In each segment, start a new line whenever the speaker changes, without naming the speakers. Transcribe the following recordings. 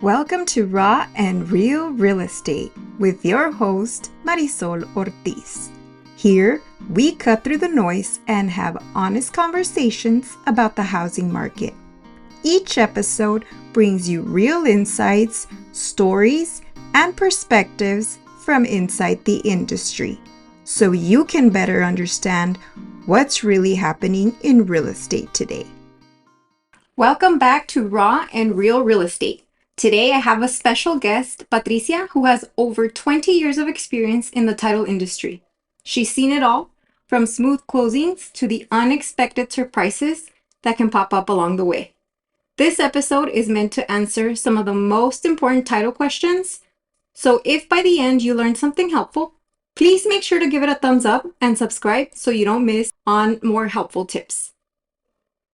Welcome to Raw and Real Real Estate with your host, Marysol Ortiz. Here, we cut through the noise and have honest conversations about the housing market. Each episode brings you real insights, stories, and perspectives from inside the industry, so you can better understand what's really happening in real estate today. Welcome back to Raw and Real Real Estate. Today, I have a special guest, Patricia, who has over 20 years of experience in the title industry. She's seen it all, from smooth closings to the unexpected surprises that can pop up along the way. This episode is meant to answer some of the most important title questions. So if by the end you learned something helpful, please make sure to give it a thumbs up and subscribe so you don't miss on more helpful tips.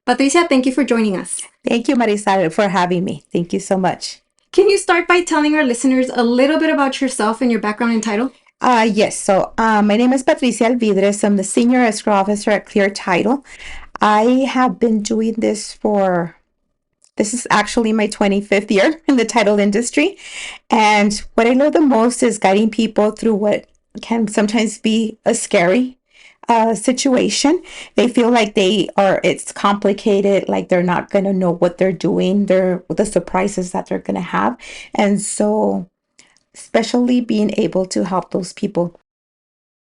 Patricia, thank you for joining us.
Thank you, Marysol, for having me. Thank you so much.
Can you start by telling our listeners a little bit about yourself and your background in title?
Yes. So my name is Patricia Alvidres. I'm the Senior Escrow Officer at Clear Title. I have been doing this this is actually my 25th year in the title industry. And what I love the most is guiding people through what can sometimes be a scary situation. They feel like it's complicated, like they're not going to know what they're doing, the surprises that they're going to have. And so, especially being able to help those people.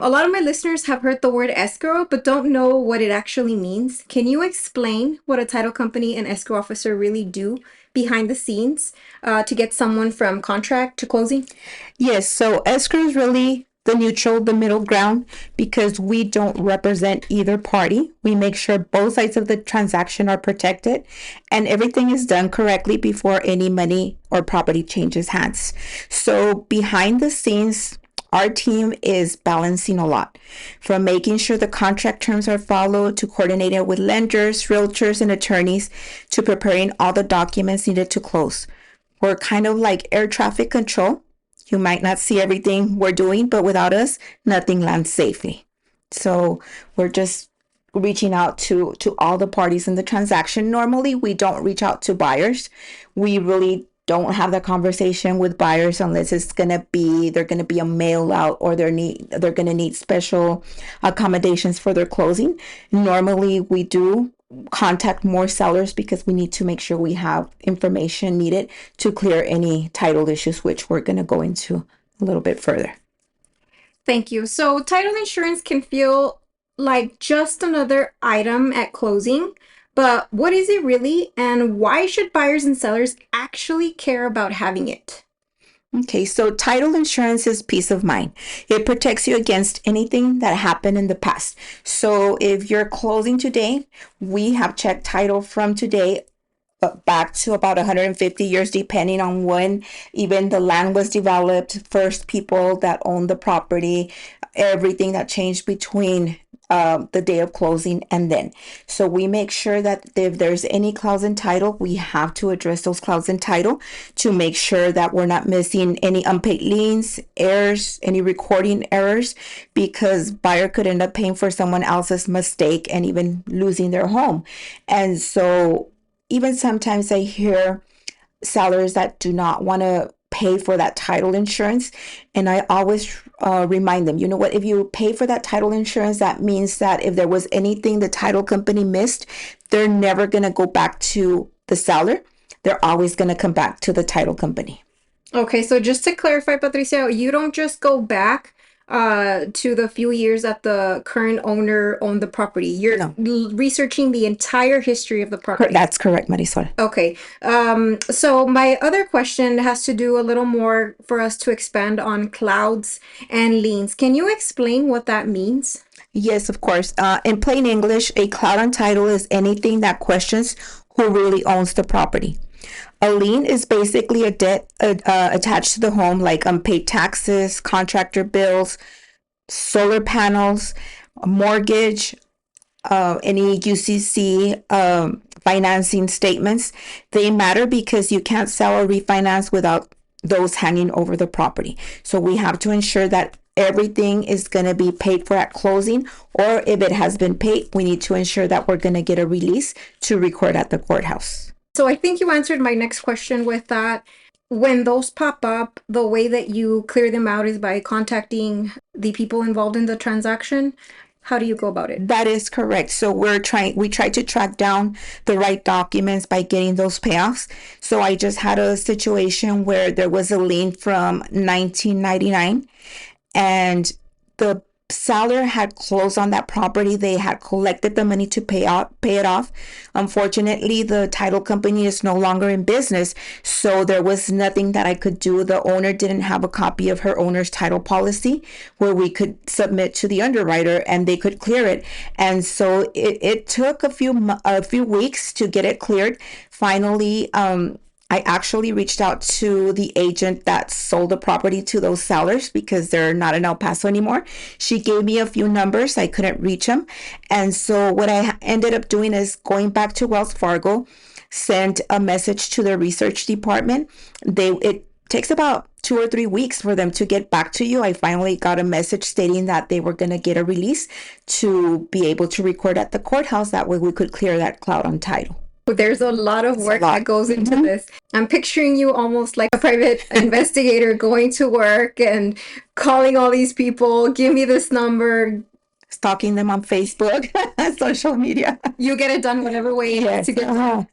A lot of my listeners have heard the word escrow, but don't know what it actually means. Can you explain what a title company and escrow officer really do behind the scenes to get someone from contract to closing?
Yes, so escrow is really the middle ground, because we don't represent either party. We make sure both sides of the transaction are protected and everything is done correctly before any money or property changes hands. So behind the scenes, our team is balancing a lot, from making sure the contract terms are followed to coordinating with lenders, realtors, and attorneys, to preparing all the documents needed to close. We're kind of like air traffic control. You might not see everything we're doing, but without us, nothing lands safely. So we're just reaching out to all the parties in the transaction. Normally, we don't reach out to buyers. We really don't have that conversation with buyers unless they're going to be a mail out, or they're going to need special accommodations for their closing. Normally, we do contact more sellers because we need to make sure we have information needed to clear any title issues, which we're going to go into a little bit further.
Thank you. So title insurance can feel like just another item at closing, but what is it really, and why should buyers and sellers actually care about having it?
Okay, so title insurance is peace of mind. It protects you against anything that happened in the past. So if you're closing today, we have checked title from today back to about 150 years, depending on when even the land was developed, first people that owned the property, everything that changed between the day of closing and then. So we make sure that if there's any clouds in title, we have to address those clouds in title to make sure that we're not missing any unpaid liens, errors, any recording errors, because buyer could end up paying for someone else's mistake and even losing their home. And so even sometimes I hear sellers that do not want to pay for that title insurance. And I always remind them, you know what, if you pay for that title insurance, that means that if there was anything the title company missed, they're never going to go back to the seller. They're always going to come back to the title company.
Okay, so just to clarify, Patricia, you don't just go back to the few years that the current owner owned the property. You're researching the entire history of the property.
That's correct, Marysol.
Okay. So my other question has to do a little more for us to expand on clouds and liens. Can you explain what that means?
Yes, of course. In plain English, a cloud on title is anything that questions who really owns the property. A lien is basically a debt attached to the home, like unpaid taxes, contractor bills, solar panels, a mortgage, any UCC financing statements. They matter because you can't sell or refinance without those hanging over the property. So we have to ensure that everything is going to be paid for at closing, or if it has been paid, we need to ensure that we're going to get a release to record at the courthouse.
So I think you answered my next question with that. When those pop up, the way that you clear them out is by contacting the people involved in the transaction. How do you go about it?
That is correct. So we tried to track down the right documents by getting those payoffs. So I just had a situation where there was a lien from 1999 and the seller had closed on that property. They had collected the money to pay it off. Unfortunately, the title company is no longer in business, so there was nothing that I could do. The owner didn't have a copy of her owner's title policy where we could submit to the underwriter and they could clear it. And so it took a few weeks to get it cleared. Finally, I actually reached out to the agent that sold the property to those sellers because they're not in El Paso anymore. She gave me a few numbers. I couldn't reach them. And so what I ended up doing is going back to Wells Fargo, sent a message to their research department. It takes about 2 or 3 weeks for them to get back to you. I finally got a message stating that they were going to get a release to be able to record at the courthouse. That way we could clear that cloud on title.
There's a lot of work that goes into this. I'm picturing you almost like a private investigator going to work and calling all these people, give me this number.
Stalking them on Facebook, social media.
You get it done whatever way
Yes.
to get done.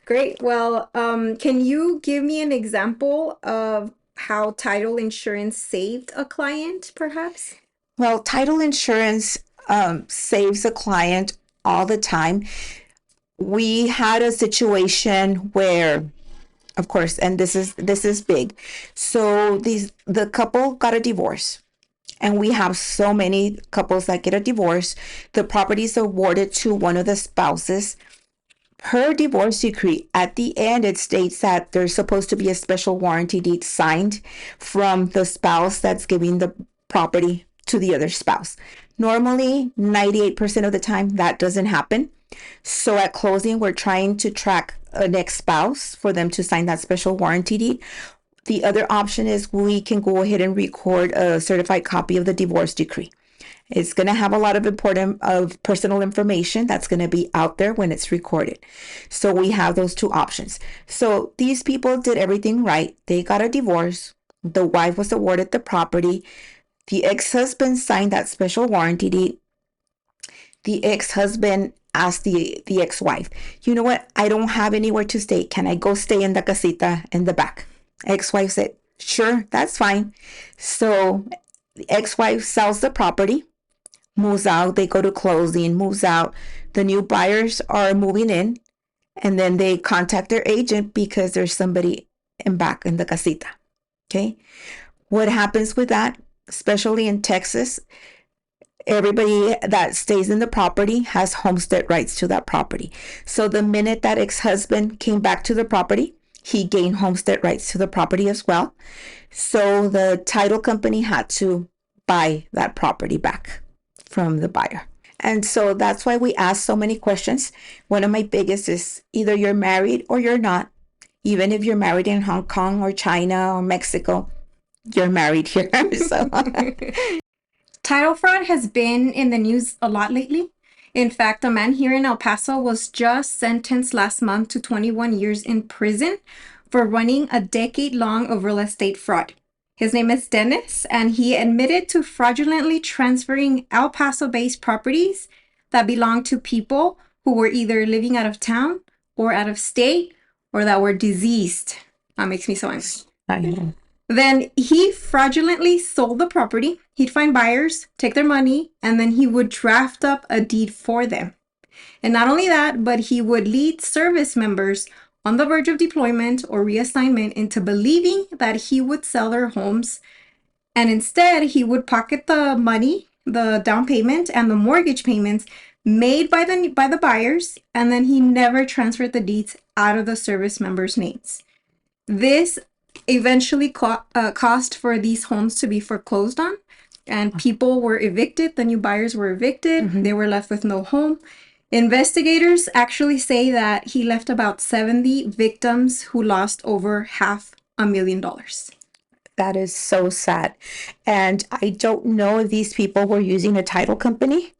Great. Well, can you give me an example of how title insurance saved a client, perhaps?
Well, title insurance saves a client all the time. We had a situation where, of course, and this is big. So the couple got a divorce. And we have so many couples that get a divorce. The property is awarded to one of the spouses. Per divorce decree, at the end, it states that there's supposed to be a special warranty deed signed from the spouse that's giving the property to the other spouse. Normally, 98% of the time, that doesn't happen. So at closing, we're trying to track an ex-spouse for them to sign that special warranty deed. The other option is we can go ahead and record a certified copy of the divorce decree. It's going to have a lot of personal information that's going to be out there when it's recorded. So we have those two options. So these people did everything right. They got a divorce. The wife was awarded the property. The ex-husband signed that special warranty deed. The ex-husband asked the ex-wife, you know what? I don't have anywhere to stay. Can I go stay in the casita in the back? Ex-wife said, sure, that's fine. So the ex-wife sells the property, moves out, they go to closing, moves out. The new buyers are moving in, and then they contact their agent because there's somebody back in the casita. Okay. What happens with that, especially in Texas, everybody that stays in the property has homestead rights to that property. So the minute that ex-husband came back to the property, he gained homestead rights to the property as well. So the title company had to buy that property back from the buyer. And so that's why we ask so many questions. One of my biggest is either you're married or you're not. Even if you're married in Hong Kong or China or Mexico, you're married here. So
Title fraud has been in the news a lot lately. In fact, a man here in El Paso was just sentenced last month to 21 years in prison for running a decade long of real estate fraud. His name is Dennis, and he admitted to fraudulently transferring El Paso-based properties that belonged to people who were either living out of town or out of state or that were deceased. That makes me so angry.
I know.
Then he fraudulently sold the property. He'd find buyers, take their money, and then he would draft up a deed for them. And not only that, but he would lead service members on the verge of deployment or reassignment into believing that he would sell their homes. And instead, he would pocket the money, the down payment, and the mortgage payments made by the buyers, and then he never transferred the deeds out of the service members' names. This eventually caused for these homes to be foreclosed on, and people were evicted. The new buyers were evicted. Mm-hmm. They were left with no home. Investigators actually say that he left about 70 victims who lost over $500,000.
That is so sad. And I don't know if these people were using a title company.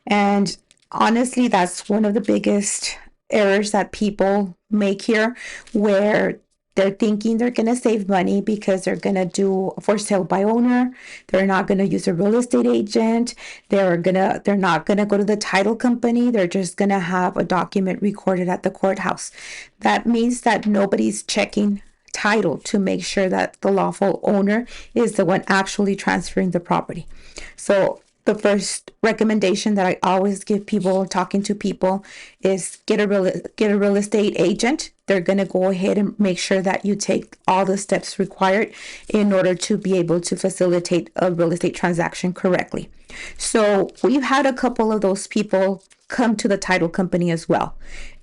And honestly, that's one of the biggest errors that people make here, where They're thinking they're going to save money because they're going to do a for sale by owner. They're not going to use a real estate agent. They're not going to go to the title company. They're just going to have a document recorded at the courthouse. That means that nobody's checking title to make sure that the lawful owner is the one actually transferring the property. So the first recommendation that I always give people talking to people is get a real estate agent. They're going to go ahead and make sure that you take all the steps required in order to be able to facilitate a real estate transaction correctly. So we've had a couple of those people come to the title company as well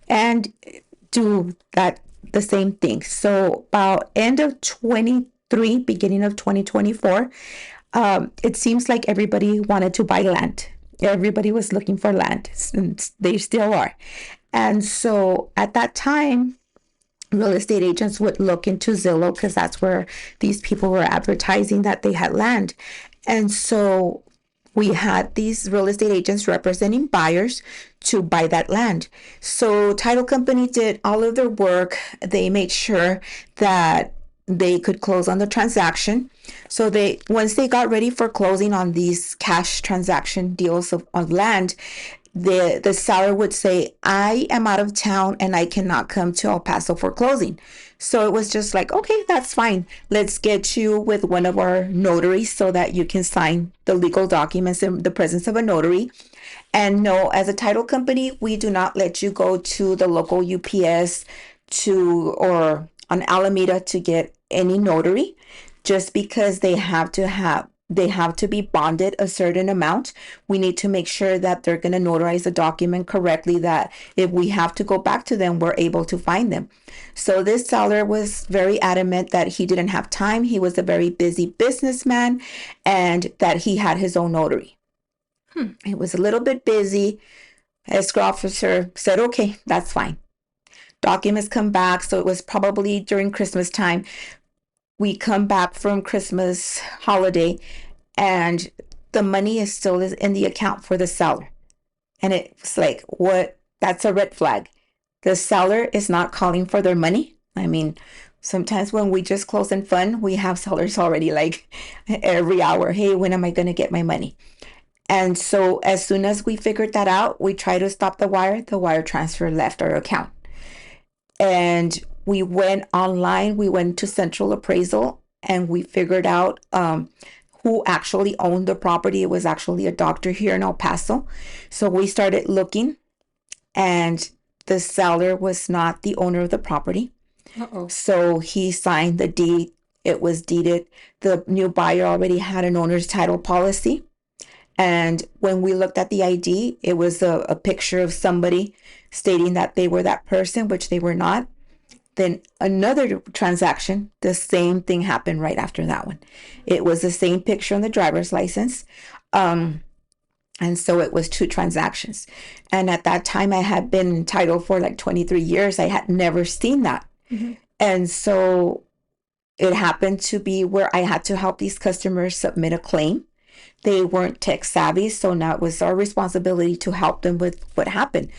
and do that the same thing. So about end of 23, beginning of 2024, it seems like everybody wanted to buy land. Everybody was looking for land, and they still are. And so at that time, real estate agents would look into Zillow because that's where these people were advertising that they had land. And so we had these real estate agents representing buyers to buy that land. So title company did all of their work. They made sure that they could close on the transaction. So once they got ready for closing on these cash transaction deals on land, the seller would say, I am out of town and I cannot come to El Paso for closing. So it was just like, okay, that's fine. Let's get you with one of our notaries so that you can sign the legal documents in the presence of a notary. And no, as a title company, we do not let you go to the local UPS or on Alameda to get any notary, just because they have to be bonded a certain amount. We need to make sure that they're going to notarize the document correctly, that if we have to go back to them, we're able to find them. So this seller was very adamant that he didn't have time. He was a very busy businessman and that he had his own notary. It was a little bit busy. Escrow officer said, okay, that's fine. Documents come back. So it was probably during Christmas time. We come back from Christmas holiday and the money is still in the account for the seller. And it's like, what? That's a red flag. The seller is not calling for their money. I mean, sometimes when we just close and fund, we have sellers already like every hour, hey, when am I going to get my money? And so as soon as we figured that out, we try to stop the wire transfer left our account. And we went online, we went to Central Appraisal, and we figured out who actually owned the property. It was actually a doctor here in El Paso. So we started looking, and the seller was not the owner of the property. Uh-oh. So he signed the deed. It was deeded. The new buyer already had an owner's title policy. And when we looked at the ID, it was a picture of somebody stating that they were that person, which they were not. Then another transaction, the same thing happened right after that one. It was the same picture on the driver's license. And so it was two transactions. And at that time, I had been in title for like 23 years. I had never seen that. Mm-hmm. And so it happened to be where I had to help these customers submit a claim. They weren't tech savvy, so now it was our responsibility to help them with what happened.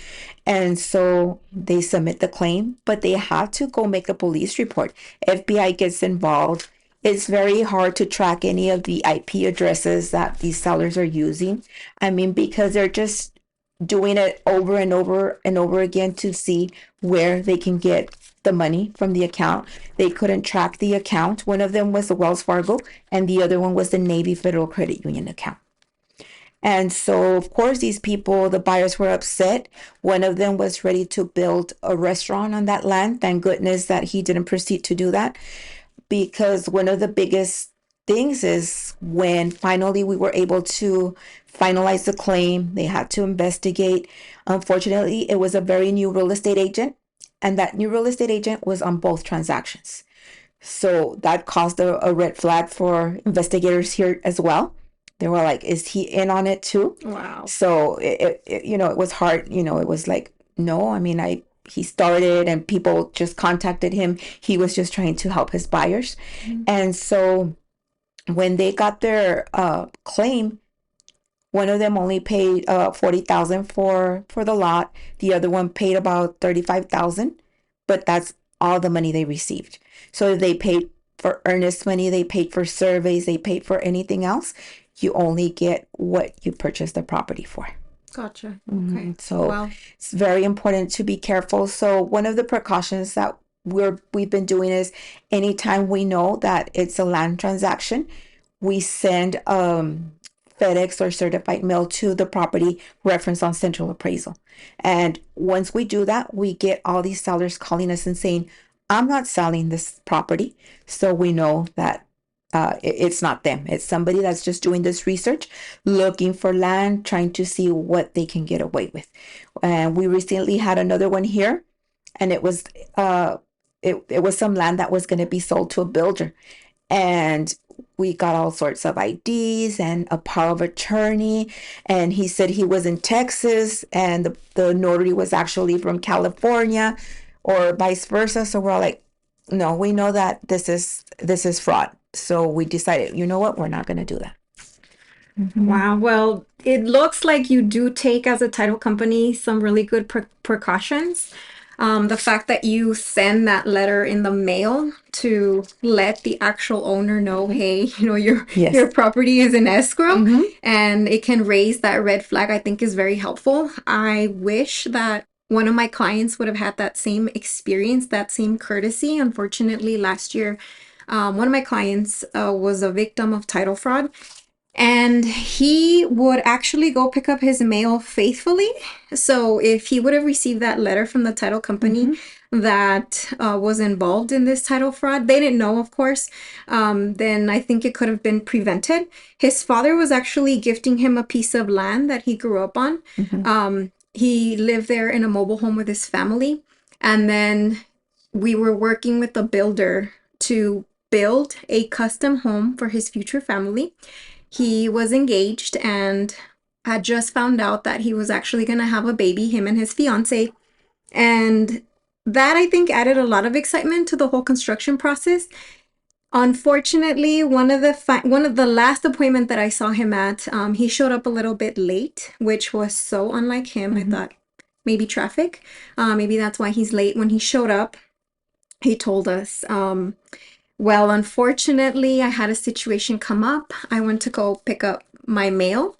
And so they submit the claim, but they have to go make a police report. FBI gets involved. It's very hard to track any of the IP addresses that these sellers are using. I mean, because they're just doing it over and over and over again to see where they can get the money from the account. They couldn't track the account. One of them was the Wells Fargo and the other one was the Navy Federal Credit Union account. And so, of course, these people, the buyers were upset. One of them was ready to build a restaurant on that land. Thank goodness that he didn't proceed to do that, because one of the biggest things is when finally we were able to finalize the claim, they had to investigate. Unfortunately, it was a very new real estate agent, and that new real estate agent was on both transactions. So that caused a red flag for investigators here as well. They were like, is he in on it too?
Wow.
So it it was hard. It was like, no, I mean, he started and people just contacted him. He was just trying to help his buyers. Mm-hmm. And so when they got their claim, one of them only paid $40,000 for the lot. The other one paid about $35,000, but that's all the money they received. So if they paid for earnest money, they paid for surveys, they paid for anything else, you only get what you purchased the property for.
Gotcha. Okay.
So
Wow.
it's very important to be careful. So one of the precautions that we've been doing is anytime we know that it's a land transaction, we send FedEx or certified mail to the property reference on central appraisal. And once we do that, we get all these sellers calling us and saying, I'm not selling this property. So we know that it's not them. It's somebody that's just doing this research, looking for land, trying to see what they can get away with. And we recently had another one here, and it was it was some land that was going to be sold to a builder. And we got all sorts of IDs and a power of attorney. And he said he was in Texas and the notary was actually from California or vice versa. So we're all like, no, we know that this is fraud. So we decided, you know what, we're not going to do that.
Wow. Well, it looks like you do take as a title company some really good precautions. The fact that you send that letter in the mail to let the actual owner know, hey, your property is in escrow, and it can raise that red flag, I think is very helpful. I wish that one of my clients would have had that same experience, that same courtesy. Unfortunately, last year, one of my clients was a victim of title fraud. And he would actually go pick up his mail faithfully. So if he would have received that letter from the title company that was involved in this title fraud, they didn't know, of course, then I think it could have been prevented. His father was actually gifting him a piece of land that he grew up on. He lived there in a mobile home with his family. And then we were working with the builder to build a custom home for his future family. He was engaged and had just found out that he was actually going to have a baby, him and his fiance. And that, I think, added a lot of excitement to the whole construction process. Unfortunately, one of the last appointment that I saw him at, he showed up a little bit late, which was so unlike him. I thought maybe traffic. Maybe that's why he's late. When he showed up, he told us, well, unfortunately, I had a situation come up. I went to go pick up my mail.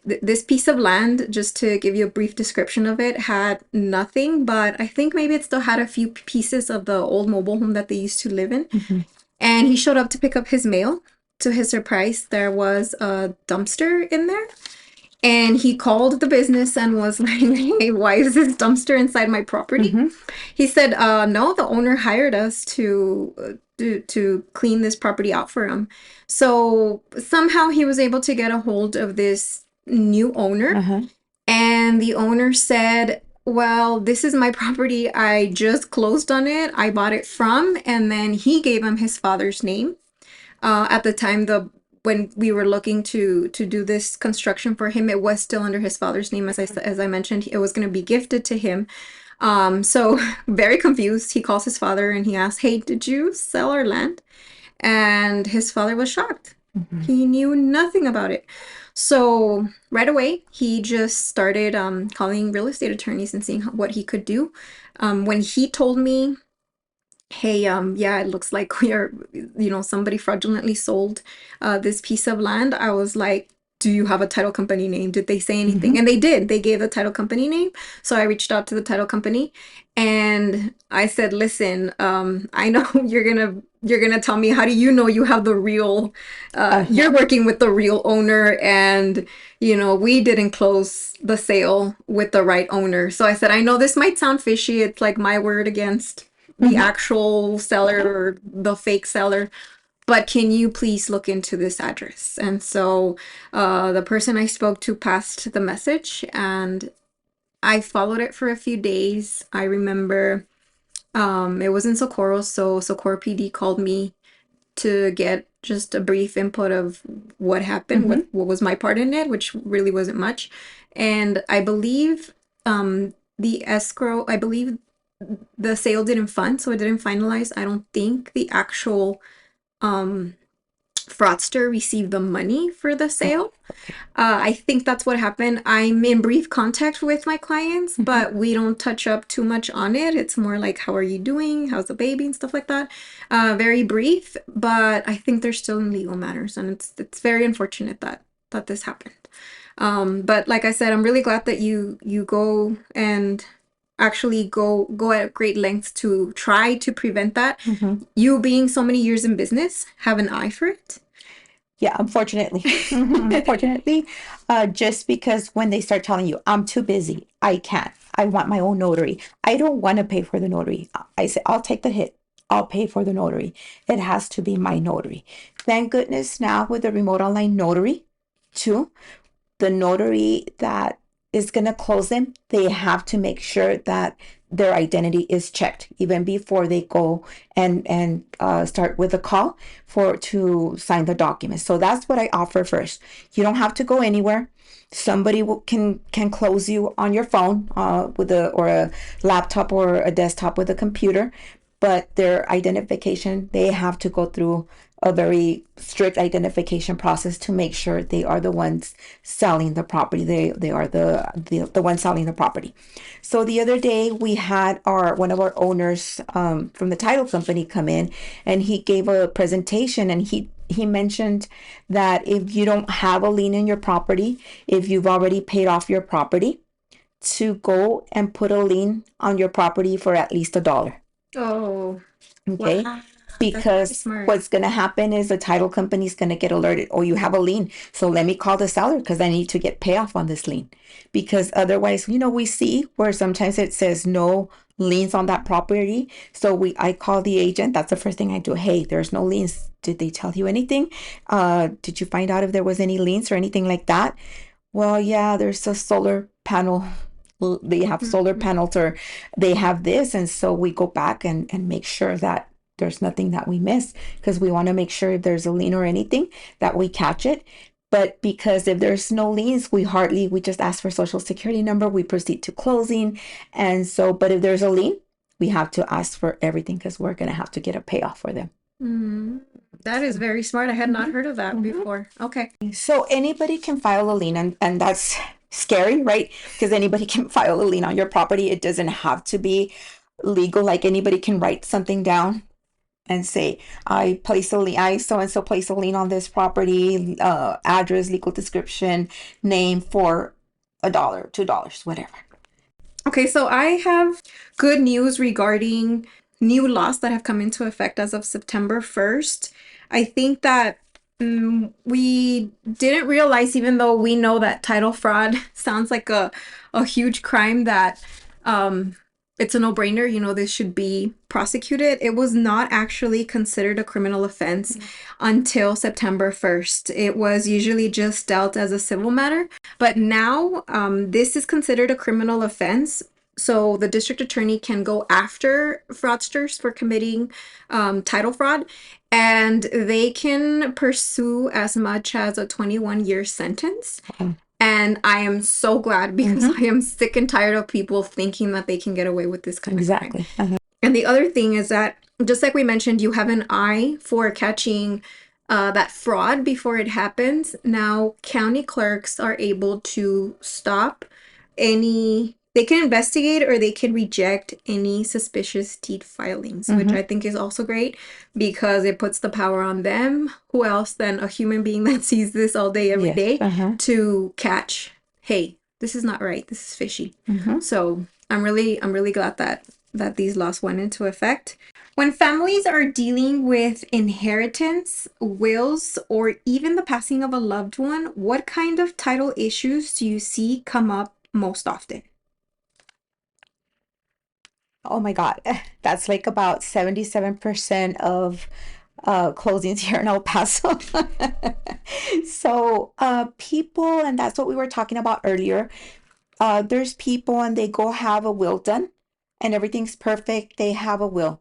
This piece of land, just to give you a brief description of it, had nothing, but I think maybe it still had a few pieces of the old mobile home that they used to live in. And he showed up to pick up his mail. To his surprise, there was a dumpster in there. And he called the business and was like, hey, why is this dumpster inside my property? He said, no, the owner hired us to clean this property out for him. So somehow he was able to get a hold of this new owner. And the owner said, well, this is my property. I just closed on it. I bought it from. And then he gave him his father's name. At the time, when we were looking to do this construction for him, it was still under his father's name. As I mentioned, it was going to be gifted to him. So very confused, he calls his father and he asks, hey, did you sell our land? And his father was shocked. He knew nothing about it. So right away, he just started calling real estate attorneys and seeing what he could do. When he told me, hey, yeah, it looks like we are, somebody fraudulently sold this piece of land, I was like, do you have a title company name? Did they say anything? And they did. They gave the title company name. So I reached out to the title company and I said, listen, I know you're gonna tell me, how do you know you have the real, you're working with the real owner, and we didn't close the sale with the right owner. So I said, I know this might sound fishy. It's like my word against the actual seller or the fake seller, but can you please look into this address? And so the person I spoke to passed the message and I followed it for a few days. I remember it was in Socorro, so Socorro PD called me to get just a brief input of what happened, what was my part in it, which really wasn't much. And I believe the escrow, I believe the sale didn't fund, so it didn't finalize. I don't think the actual fraudster receive the money for the sale.
Okay.
I think that's what happened. I'm in brief contact with my clients, but we don't touch up too much on it. It's more like, how are you doing? How's the baby and stuff like that. Very brief, but I think they're still in legal matters, and it's very unfortunate that this happened. But like I said, I'm really glad that you go and actually go at great lengths to try to prevent that. You being so many years in business, have an eye for it.
Yeah, unfortunately. Unfortunately, just because when they start telling you, I'm too busy, I can't, I want my own notary, I don't want to pay for the notary. I say, I'll take the hit. I'll pay for the notary. It has to be my notary. Thank goodness now with the remote online notary, too, the notary that is going to close them, they have to make sure that their identity is checked even before they go and start with a call to sign the document. So that's what I offer first. You don't have to go anywhere. Somebody can close you on your phone with a laptop or a desktop with a computer, but their identification, they have to go through a very strict identification process to make sure they are the ones selling the property. They are the ones selling the property. So the other day we had one of our owners from the title company come in, and he gave a presentation, and he mentioned that if you don't have a lien in your property, if you've already paid off your property, to go and put a lien on your property for at least $1.
Oh,
Okay.
wow.
Because what's going to happen is the title company is going to get alerted. Oh, you have a lien. So let me call the seller because I need to get payoff on this lien. Because otherwise, we see where sometimes it says no liens on that property. So I call the agent. That's the first thing I do. Hey, there's no liens. Did they tell you anything? Did you find out if there was any liens or anything like that? Well, yeah, there's a solar panel. They have solar panels, or they have this. And so we go back and make sure that there's nothing that we miss, because we want to make sure if there's a lien or anything that we catch it. But because if there's no liens, we just ask for social security number, we proceed to closing. And so, but if there's a lien, we have to ask for everything because we're going to have to get a payoff for them.
That is very smart. I had not heard of that before. Okay.
So anybody can file a lien, and that's scary, right? Because anybody can file a lien on your property. It doesn't have to be legal. Like anybody can write something down and say, I so-and-so place a lien on this property, address, legal description, name for $1, $2, whatever.
Okay, so I have good news regarding new laws that have come into effect as of September 1st. I think that we didn't realize, even though we know that title fraud sounds like a huge crime, that it's a no-brainer, this should be prosecuted. It was not actually considered a criminal offense until September 1st. It was usually just dealt as a civil matter. But now this is considered a criminal offense. So the district attorney can go after fraudsters for committing title fraud, and they can pursue as much as a 21-year sentence. And I am so glad, because I am sick and tired of people thinking that they can get away with this kind of crime. And the other thing is that, just like we mentioned, you have an eye for catching that fraud before it happens. Now, county clerks are able to stop they can investigate or they can reject any suspicious deed filings, which I think is also great, because it puts the power on them. Who else than a human being that sees this all day, every day, to catch, hey, this is not right, this is fishy. So I'm really glad that these laws went into effect. When families are dealing with inheritance, wills, or even the passing of a loved one, what kind of title issues do you see come up most often?
Oh my God, that's like about 77% of closings here in El Paso. So people, and that's what we were talking about earlier. There's people and they go have a will done and everything's perfect. They have a will.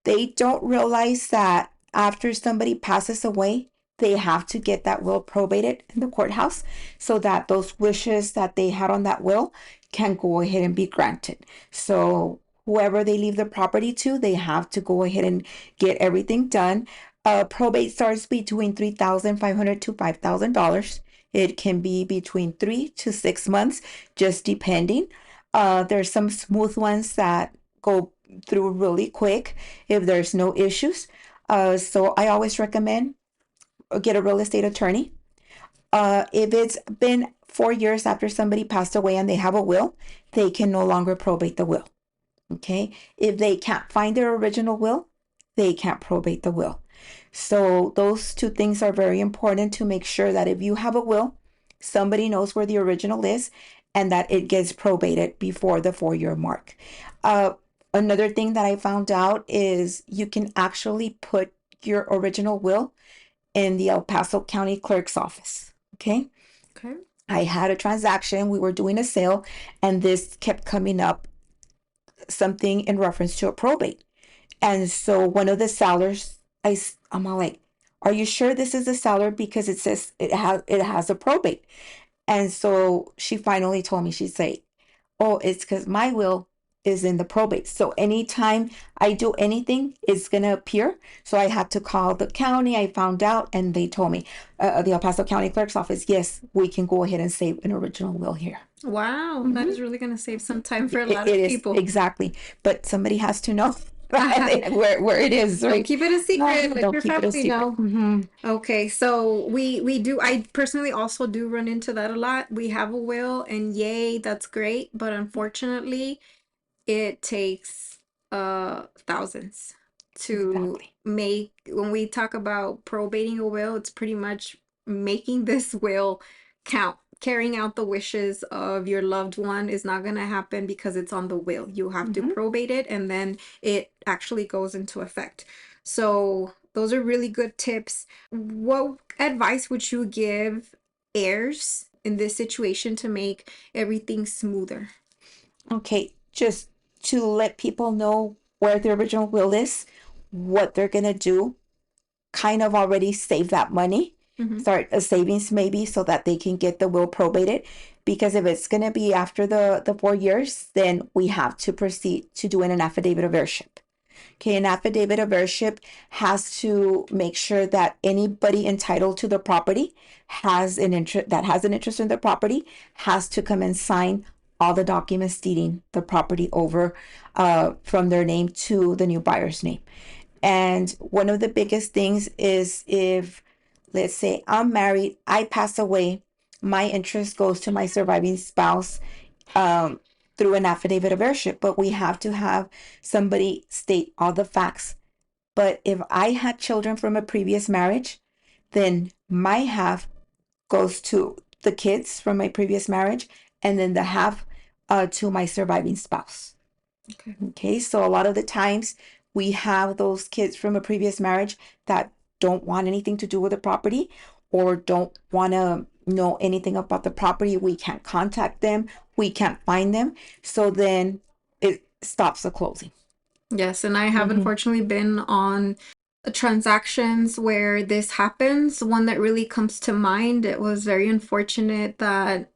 They don't realize that after somebody passes away, they have to get that will probated in the courthouse so that those wishes that they had on that will can go ahead and be granted. So whoever they leave the property to, they have to go ahead and get everything done. Probate starts between $3,500 to $5,000. It can be between 3 to 6 months, just depending. There's some smooth ones that go through really quick if there's no issues. So I always recommend get a real estate attorney. If it's been 4 years after somebody passed away and they have a will, they can no longer probate the will. Okay. If they can't find their original will, they can't probate the will. So those two things are very important to make sure that if you have a will, somebody knows where the original is and that it gets probated before the 4 year mark. Uh, Another thing that I found out is you can actually put your original will in the El Paso County Clerk's office. Okay.
Okay.
I had a transaction. We were doing a sale and this kept coming up, something in reference to a probate. And so one of the sellers, I'm all like, are you sure this is the seller? Because it says it has a probate. And so she finally told me, she'd say, oh, it's because my will is in the probate. So anytime I do anything, it's going to appear. So I had to call the county. I found out and they told me, the El Paso County Clerk's office, yes, we can go ahead and save an original will here.
Wow, that is really going to save some time for a lot
It
of
is,
people.
exactly. But somebody has to know where it is,
Don't
right?
keep it a secret. Let
Don't
your
keep it a
family
secret.
know.
Mhm.
Okay, so we do. I personally also do run into that a lot. We have a will, and yay, that's great. But unfortunately, it takes thousands to
Exactly.
make. When we talk about probating a will, it's pretty much making this will count. Carrying out the wishes of your loved one is not going to happen because it's on the will. You have to
Mhm.
probate it and then it actually goes into effect. So those are really good tips. What advice would you give heirs in this situation to make everything smoother?
Okay, just to let people know where the original will is, what they're gonna do, kind of already save that money,
Mm-hmm.
start a savings maybe so that they can get the will probated. Because if it's gonna be after the 4 years, then we have to proceed to doing an affidavit of heirship. Okay, an affidavit of heirship has to make sure that anybody entitled to the property has an interest in the property has to come and sign all the documents deeding the property over from their name to the new buyer's name. And one of the biggest things is if, let's say, I'm married, I pass away, my interest goes to my surviving spouse um, through an affidavit of heirship, but we have to have somebody state all the facts. But if I had children from a previous marriage, then my half goes to the kids from my previous marriage, and then the half to my surviving spouse.
Okay.
Okay, so a lot of the times we have those kids from a previous marriage that don't want anything to do with the property or don't want to know anything about the property. We can't contact them, we can't find them. So then it stops the closing.
Yes, and I have
Mhm.
unfortunately been on transactions where this happens. One that really comes to mind, it was very unfortunate that,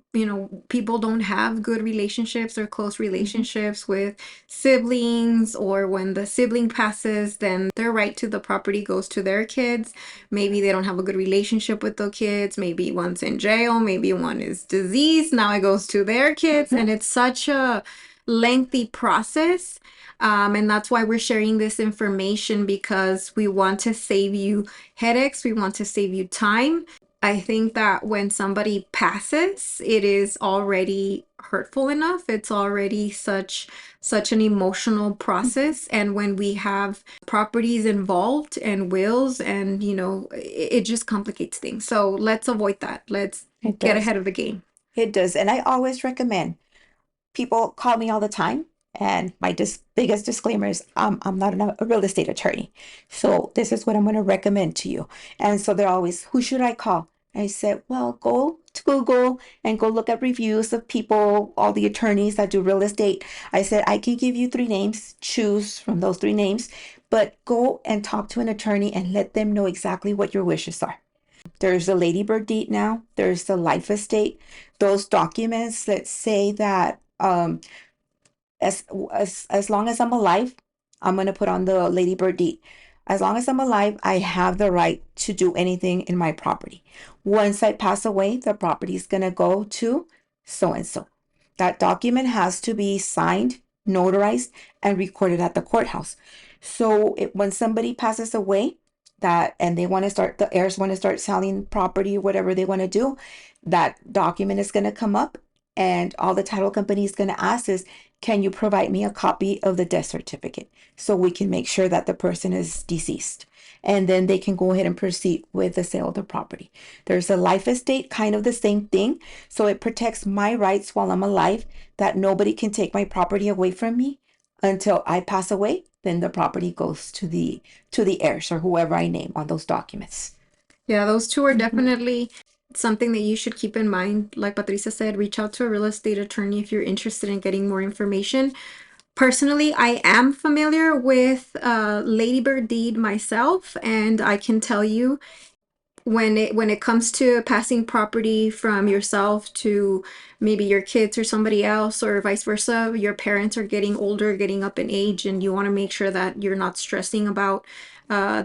people don't have good relationships or close
Mhm.
relationships with siblings, or when the sibling passes, then their right to the property goes to their kids. Maybe they don't have a good relationship with the kids. Maybe one's in jail, maybe one is diseased. Now it goes to their kids, and it's such a lengthy process. And that's why we're sharing this information, because we want to save you headaches. We want to save you time. I think that when somebody passes, it is already hurtful enough. It's already such an emotional process. And when we have properties involved and wills, and it just complicates things. So let's avoid that. Let's
It
get
does.
ahead of the game.
It does. And I always recommend people call me all the time. And my biggest disclaimer is I'm not a real estate attorney. So this is what I'm going to recommend to you. And so they're always, who should I call? I said, well, go to Google and go look at reviews of people, all the attorneys that do real estate. I said, I can give you 3 names, choose from those 3 names, but go and talk to an attorney and let them know exactly what your wishes are. There's the Ladybird deed now. There's the life estate. Those documents, let's say that as long as I'm alive, I'm gonna put on the Ladybird deed. As long as I'm alive, I have the right to do anything in my property. Once I pass away, the property is going to go to so and so. That document has to be signed, notarized, and recorded at the courthouse. So when somebody passes away, and they want to start, the heirs want to start selling property or whatever they want to do, that document is going to come up, and all the title company is going to ask is, can you provide me a copy of the death certificate so we can make sure that the person is deceased? And then they can go ahead and proceed with the sale of the property. There's a life estate, kind of the same thing. So it protects my rights while I'm alive, that nobody can take my property away from me until I pass away. Then the property goes to the heirs or whoever I name on those documents.
Yeah, those two are definitely something that you should keep in mind. Like Patricia said, reach out to a real estate attorney if you're interested in getting more information. Personally, I am familiar with Ladybird deed myself, and I can tell you when it comes to passing property from yourself to maybe your kids or somebody else, or vice versa, your parents are getting older, getting up in age, and you want to make sure that you're not stressing about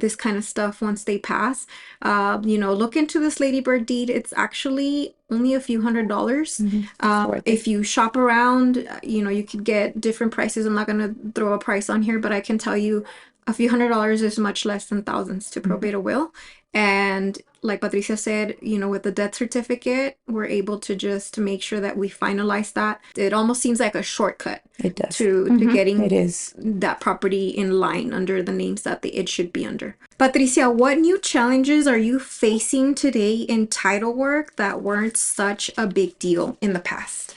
this kind of stuff once they pass. Look into this Ladybird deed. It's actually only a few $100s. If you shop around, you could get different prices. I'm not going to throw a price on here, but I can tell you a few $100s is much less than thousands to probate a will. And like Patricia said, with the death certificate, we're able to just make sure that we finalize that. It almost seems like a shortcut.
It does.
To getting
It is.
that property in line under the names that it should be under. Patricia, what new challenges are you facing today in title work that weren't such a big deal in the past?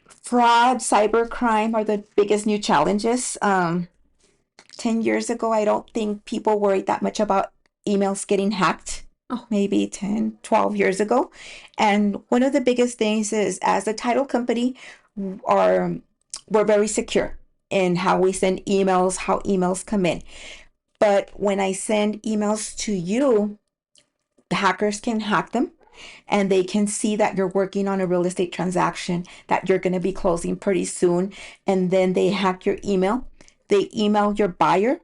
Fraud, cybercrime are the biggest new challenges. 10 years ago, I don't think people worried that much about emails getting hacked. Maybe 10, 12 years ago. And one of the biggest things is, as a title company, we're very secure in how we send emails, how emails come in. But when I send emails to you, the hackers can hack them, and they can see that you're working on a real estate transaction that you're going to be closing pretty soon. And then they hack your email. They email your buyer,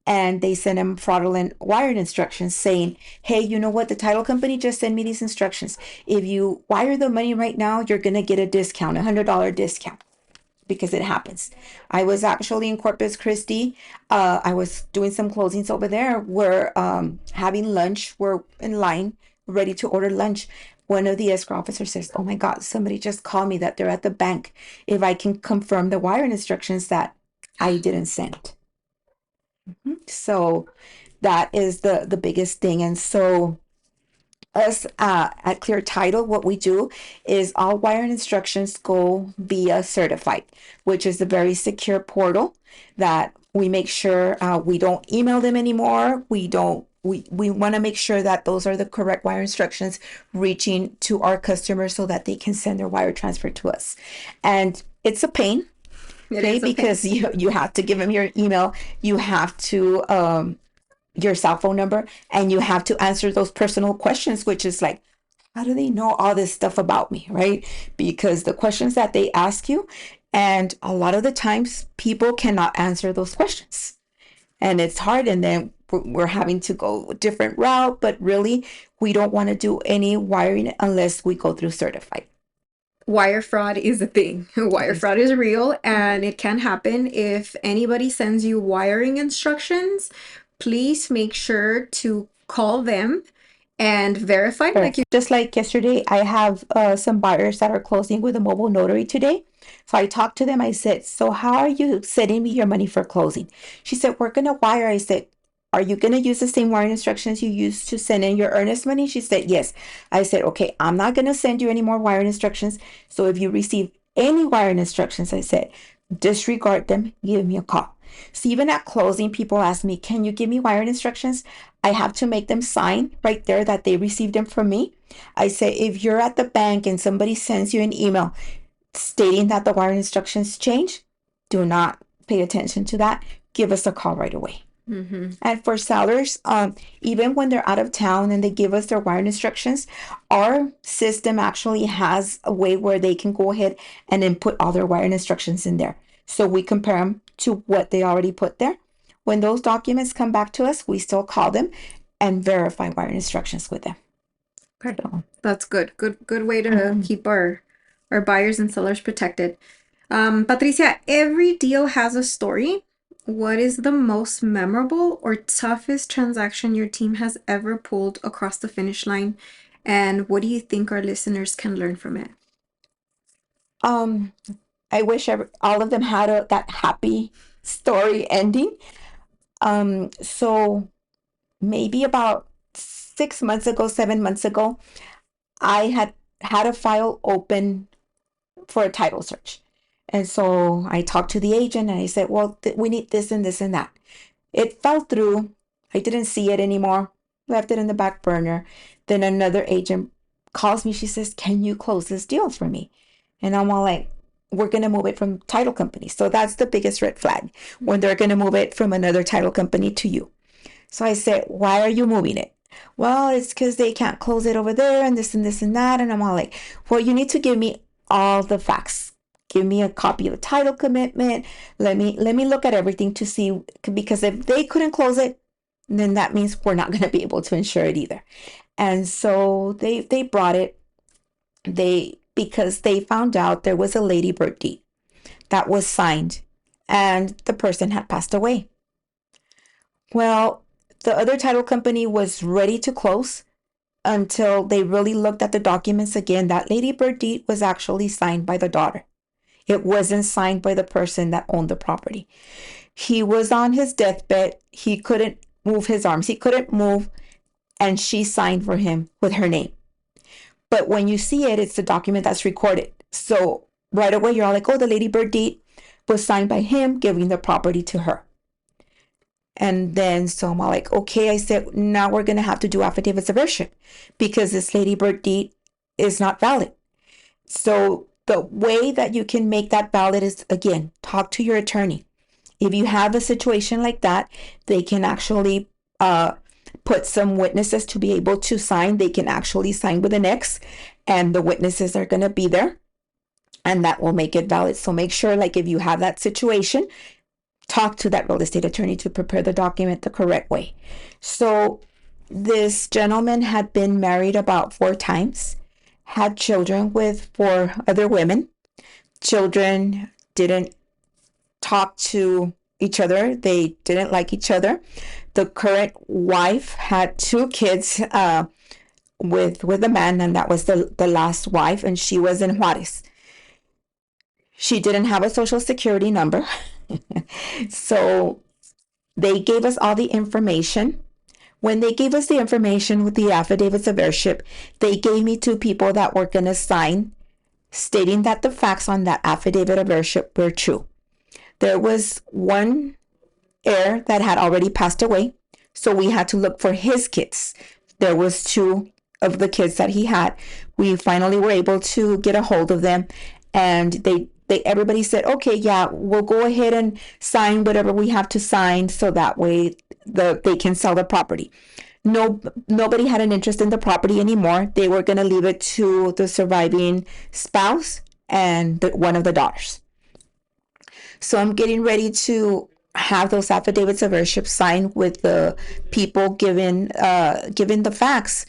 and they send them fraudulent wired instructions saying, hey, you know what? The title company just sent me these instructions. If you wire the money right now, you're going to get a discount, $100 discount, because it happens. I was actually in Corpus Christi. I was doing some closings over there. We're having lunch. We're in line, ready to order lunch. One of the escrow officers says, oh my God, somebody just called me that they're at the bank. If I can confirm the wiring instructions that I didn't send. So that is the biggest thing. And so us at Clear Title, what we do is all wiring instructions go via certified, which is a very secure portal that we make sure we don't email them anymore. We want to make sure that those are the correct wire instructions reaching to our customers so that they can send their wire transfer to us. And it's a pain. Because you have to give them your email, you have to your cell phone number, and you have to answer those personal questions, which is like, how do they know all this stuff about me, right? Because the questions that they ask you, and a lot of the times people cannot answer those questions, and it's hard. And then we're having to go a different route, but really we don't want to do any wiring unless we go through certified.
Wire fraud is a thing. Wire fraud is real, and it can happen. If anybody sends you wiring instructions, please make sure to call them and verify.
Just like yesterday, I have some buyers that are closing with a mobile notary today. So I talked to them. I said, so how are you sending me your money for closing? She said, we're going to wire. I said, are you going to use the same wiring instructions you used to send in your earnest money? She said, yes. I said, okay, I'm not going to send you any more wiring instructions. So if you receive any wiring instructions, I said, disregard them, give me a call. So even at closing, people ask me, can you give me wiring instructions? I have to make them sign right there that they received them from me. I say, if you're at the bank and somebody sends you an email stating that the wiring instructions change, do not pay attention to that. Give us a call right away. And for sellers, even when they're out of town and they give us their wiring instructions, our system actually has a way where they can go ahead and input all their wiring instructions in there. So we compare them to what they already put there. When those documents come back to us, we still call them and verify our instructions with them.
Okay.
So,
That's good. Good way to keep our buyers and sellers protected. Patricia, every deal has a story. What is the most memorable or toughest transaction your team has ever pulled across the finish line? And what do you think our listeners can learn from it?
um, I wish all of them had that happy story ending. So maybe about 6 months ago, 7 months ago, I had a file open for a title search. And so I talked to the agent and I said, well, we need this and this and that. It fell through. I didn't see it anymore. Left it in the back burner. Then another agent calls me. She says, can you close this deal for me? And I'm all like, we're going to move it from title company. So that's the biggest red flag, when they're going to move it from another title company to you. So I said, why are you moving it? Well, it's because they can't close it over there and this and this and that. And I'm all like, well, you need to give me all the facts. Give me a copy of the title commitment. Let me look at everything to see, because if they couldn't close it, then that means we're not going to be able to insure it either. And so they brought it. Because they found out there was a Lady Bird deed that was signed and the person had passed away. Well, the other title company was ready to close until they really looked at the documents again. That Lady Bird deed was actually signed by the daughter. It wasn't signed by the person that owned the property. He was on his deathbed. He couldn't move his arms. He couldn't move. And she signed for him with her name. But when you see it, it's the document that's recorded. So right away, you're all like, oh, the Lady Bird deed was signed by him, giving the property to her. And then so I'm all like, okay, I said, now we're going to have to do affidavits of heirship because this Lady Bird deed is not valid. So the way that you can make that valid is, again, talk to your attorney. If you have a situation like that, they can actually put some witnesses to be able to sign. They can actually sign with an X, and the witnesses are going to be there, and that will make it valid. So make sure, like, if you have that situation, talk to that real estate attorney to prepare the document the correct way. So this gentleman had been married about 4 times, had children with 4 other women. Children didn't talk to each other. They didn't like each other. The current wife had 2 kids with a man, and that was the last wife, and she was in Juarez. She didn't have a social security number. So they gave us all the information. When they gave us the information with the affidavits of heirship, they gave me 2 people that were going to sign, stating that the facts on that affidavit of heirship were true. There was one heir that had already passed away, so we had to look for his kids. There was 2 of the kids that he had. We finally were able to get a hold of them, and everybody said, okay, yeah, we'll go ahead and sign whatever we have to sign so that way they can sell the property. Nobody had an interest in the property anymore. They were going to leave it to the surviving spouse and one of the daughters. So I'm getting ready to have those affidavits of heirship signed with the people given the facts.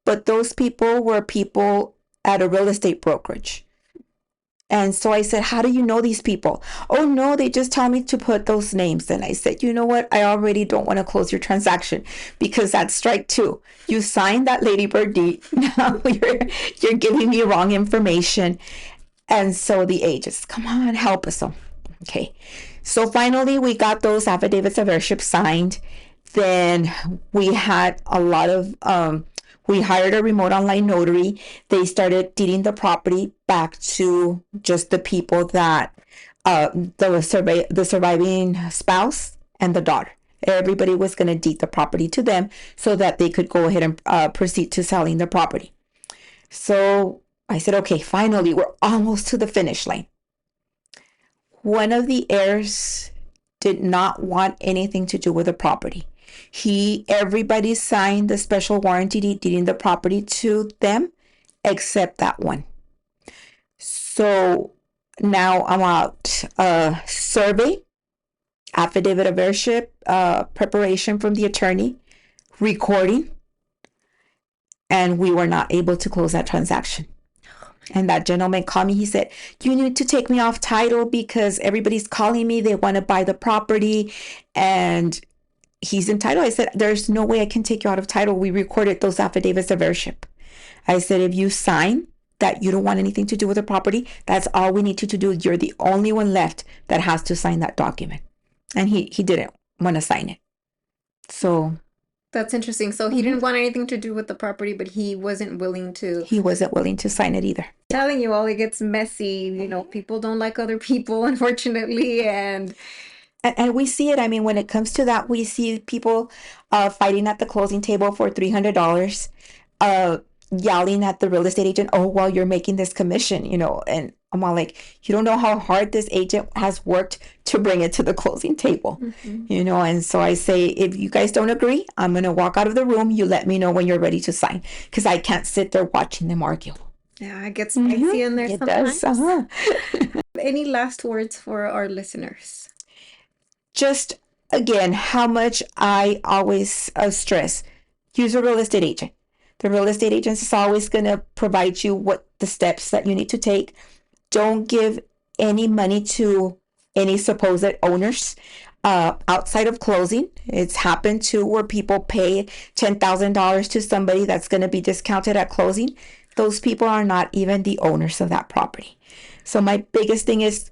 But those people were people at a real estate brokerage. And so I said, how do you know these people? Oh, no, they just tell me to put those names. And I said, you know what? I already don't want to close your transaction because that's strike 2. You signed that Lady Bird deed. Now you're giving me wrong information. And so the agents, come on, help us. So, okay. So finally, we got those affidavits of heirship signed. Then we had a lot of we hired a remote online notary. They started deeding the property back to just the people that the surviving spouse and the daughter. Everybody was going to deed the property to them so that they could go ahead and proceed to selling the property. So I said, okay, finally, we're almost to the finish line. One of the heirs did not want anything to do with the property. Everybody signed the special warranty deed deeding the property to them, except that one. So now I'm out a survey affidavit of heirship, preparation from the attorney, recording, and we were not able to close that transaction. And that gentleman called me. He said, you need to take me off title because everybody's calling me. They want to buy the property and he's entitled. I said, there's no way I can take you out of title. We recorded those affidavits of heirship. I said, if you sign that you don't want anything to do with the property, that's all we need you to do. You're the only one left that has to sign that document. And he didn't want to sign it. So
That's interesting. So he didn't want anything to do with the property, but he wasn't willing to.
he wasn't willing to sign it either.
Telling you all, it gets messy. You know, people don't like other people, unfortunately, and
And we see it. I mean, when it comes to that, we see people fighting at the closing table for $300, yelling at the real estate agent, oh, well, you're making this commission, you know. And I'm all like, you don't know how hard this agent has worked to bring it to the closing table, you know. And so I say, if you guys don't agree, I'm going to walk out of the room. You let me know when you're ready to sign because I can't sit there watching them argue.
yeah, it gets spicy in there
It
sometimes.
does.
Any last words for our listeners?
Just again, how much I always stress, use a real estate agent. The real estate agent is always going to provide you what the steps that you need to take. Don't give any money to any supposed owners outside of closing. It's happened to where people pay $10,000 to somebody that's going to be discounted at closing. Those people are not even the owners of that property. So my biggest thing is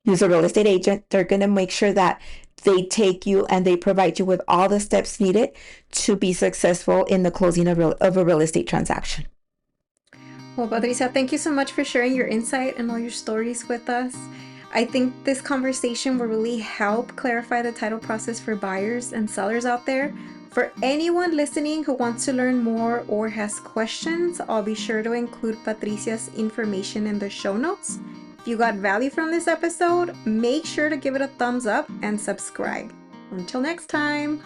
use a real estate agent. They're going to make sure that they take you and they provide you with all the steps needed to be successful in the closing of a real estate transaction.
Well, Patricia, thank you so much for sharing your insight and all your stories with us. I think this conversation will really help clarify the title process for buyers and sellers out there. For anyone listening who wants to learn more or has questions, I'll be sure to include Patricia's information in the show notes. If you got value from this episode, make sure to give it a thumbs up and subscribe. Until next time.